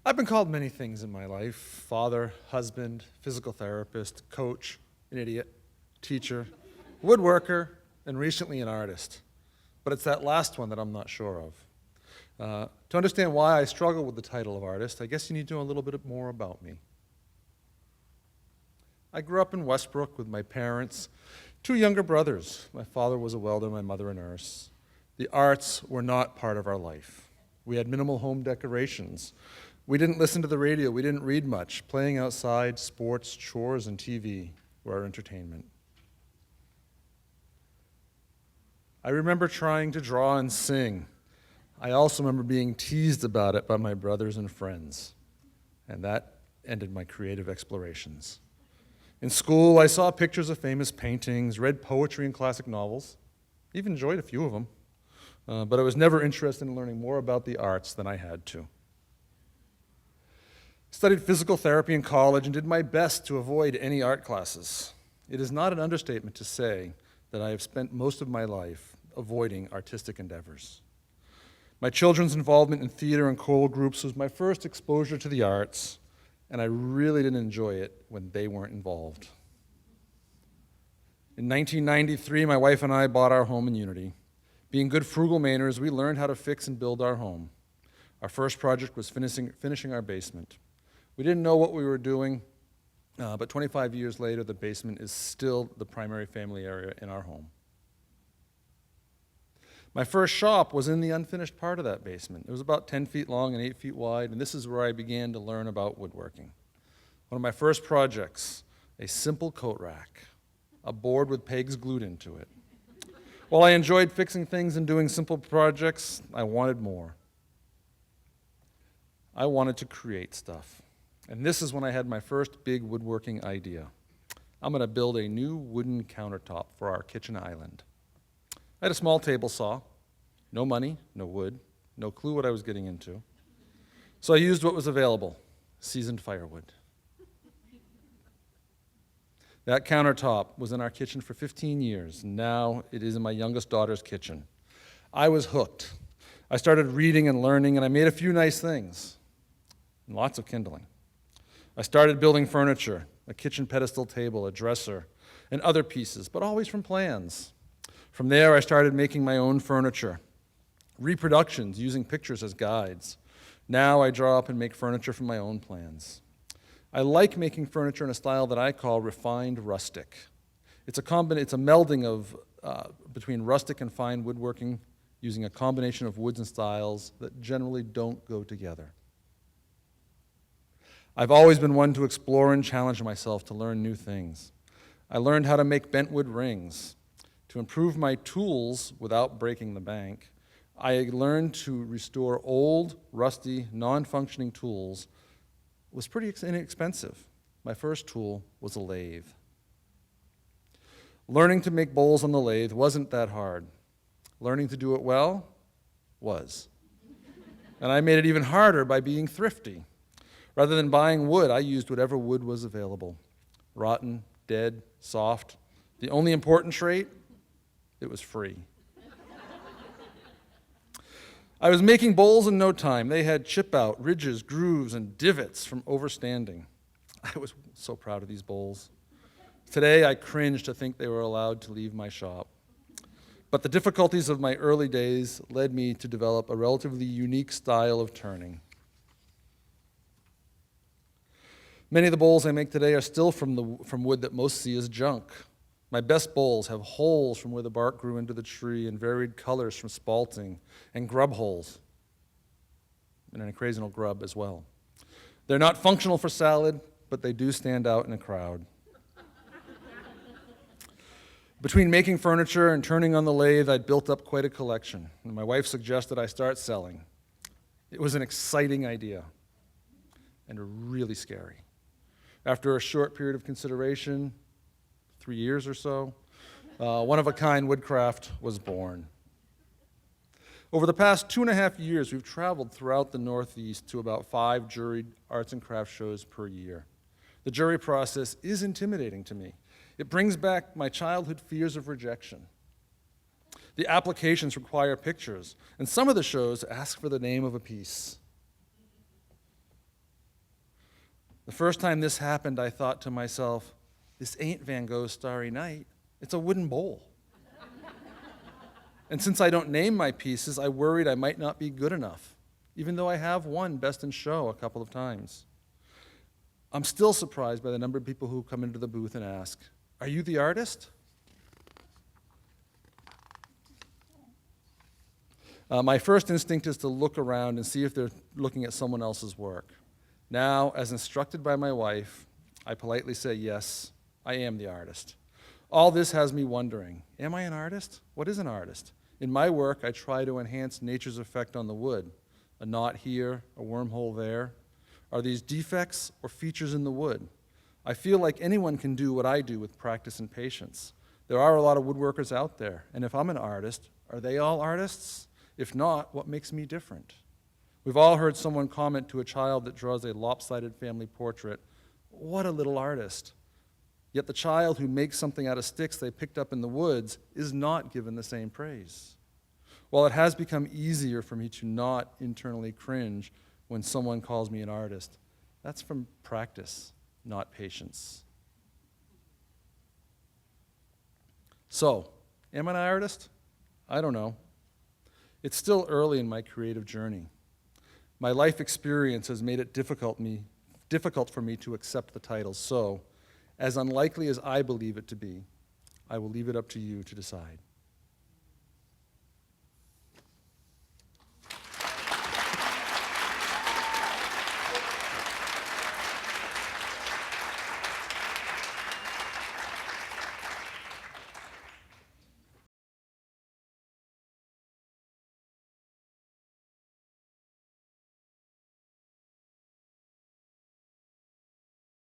I've been called many things in my life: father, husband, physical therapist, coach, an idiot, teacher, woodworker, and recently an artist. But it's that last one that I'm not sure of. To understand why I struggle with the title of artist, I guess you need to know a little bit more about me. I grew up in Westbrook with my parents, two younger brothers. My father was a welder, my mother a nurse. The arts were not part of our life. We had minimal home decorations. We didn't listen to the radio. We didn't read much. Playing outside, sports, chores, and TV were our entertainment. I remember trying to draw and sing. I also remember being teased about it by my brothers and friends, and that ended my creative explorations. In school, I saw pictures of famous paintings, read poetry and classic novels, even enjoyed a few of them, but I was never interested in learning more about the arts than I had to. Studied physical therapy in college and did my best to avoid any art classes. It is not an understatement to say that I have spent most of my life avoiding artistic endeavors. My children's involvement in theater and choral groups was my first exposure to the arts, and I really didn't enjoy it when they weren't involved. In 1993, my wife and I bought our home in Unity. Being good frugal Mainers, we learned how to fix and build our home. Our first project was finishing our basement. We didn't know what we were doing, but 25 years later, the basement is still the primary family area in our home. My first shop was in the unfinished part of that basement. It was about 10 feet long and 8 feet wide, and this is where I began to learn about woodworking. One of my first projects, a simple coat rack, a board with pegs glued into it. While I enjoyed fixing things and doing simple projects, I wanted more. I wanted to create stuff. And this is when I had my first big woodworking idea. I'm going to build a new wooden countertop for our kitchen island. I had a small table saw, no money, no wood, no clue what I was getting into. So I used what was available, seasoned firewood. That countertop was in our kitchen for 15 years. Now it is in my youngest daughter's kitchen. I was hooked. I started reading and learning, and I made a few nice things, and lots of kindling. I started building furniture, a kitchen pedestal table, a dresser, and other pieces, but always from plans. From there, I started making my own furniture, reproductions using pictures as guides. Now I draw up and make furniture from my own plans. I like making furniture in a style that I call refined rustic. It's a melding of between rustic and fine woodworking, using a combination of woods and styles that generally don't go together. I've always been one to explore and challenge myself to learn new things. I learned how to make bentwood rings. To improve my tools without breaking the bank, I learned to restore old, rusty, non-functioning tools. It was pretty inexpensive. My first tool was a lathe. Learning to make bowls on the lathe wasn't that hard. Learning to do it well was. And I made it even harder by being thrifty. Rather than buying wood, I used whatever wood was available. Rotten, dead, soft. The only important trait, it was free. I was making bowls in no time. They had chip out, ridges, grooves, and divots from overstanding. I was so proud of these bowls. Today, I cringe to think they were allowed to leave my shop. But the difficulties of my early days led me to develop a relatively unique style of turning. Many of the bowls I make today are still from wood that most see as junk. My best bowls have holes from where the bark grew into the tree and varied colors from spalting and grub holes, and an occasional grub as well. They're not functional for salad, but they do stand out in a crowd. Between making furniture and turning on the lathe, I'd built up quite a collection, and my wife suggested I start selling. It was an exciting idea and really scary. After a short period of consideration, 3 years or so, one-of-a-kind woodcraft was born. Over the past 2.5 years, we've traveled throughout the Northeast to about 5 juried arts and crafts shows per year. The jury process is intimidating to me. It brings back my childhood fears of rejection. The applications require pictures, and some of the shows ask for the name of a piece. The first time this happened, I thought to myself, this ain't Van Gogh's Starry Night, it's a wooden bowl. And since I don't name my pieces, I worried I might not be good enough, even though I have won Best in Show a couple of times. I'm still surprised by the number of people who come into the booth and ask, "Are you the artist?" My first instinct is to look around and see if they're looking at someone else's work. Now, as instructed by my wife, I politely say, yes, I am the artist. All this has me wondering, am I an artist? What is an artist? In my work, I try to enhance nature's effect on the wood. A knot here, a wormhole there. Are these defects or features in the wood? I feel like anyone can do what I do with practice and patience. There are a lot of woodworkers out there, and if I'm an artist, are they all artists? If not, what makes me different? We've all heard someone comment to a child that draws a lopsided family portrait, "What a little artist." Yet the child who makes something out of sticks they picked up in the woods is not given the same praise. While it has become easier for me to not internally cringe when someone calls me an artist, that's from practice, not patience. So, am I an artist? I don't know. It's still early in my creative journey. My life experience has made it difficult for me to accept the title, so, as unlikely as I believe it to be, I will leave it up to you to decide.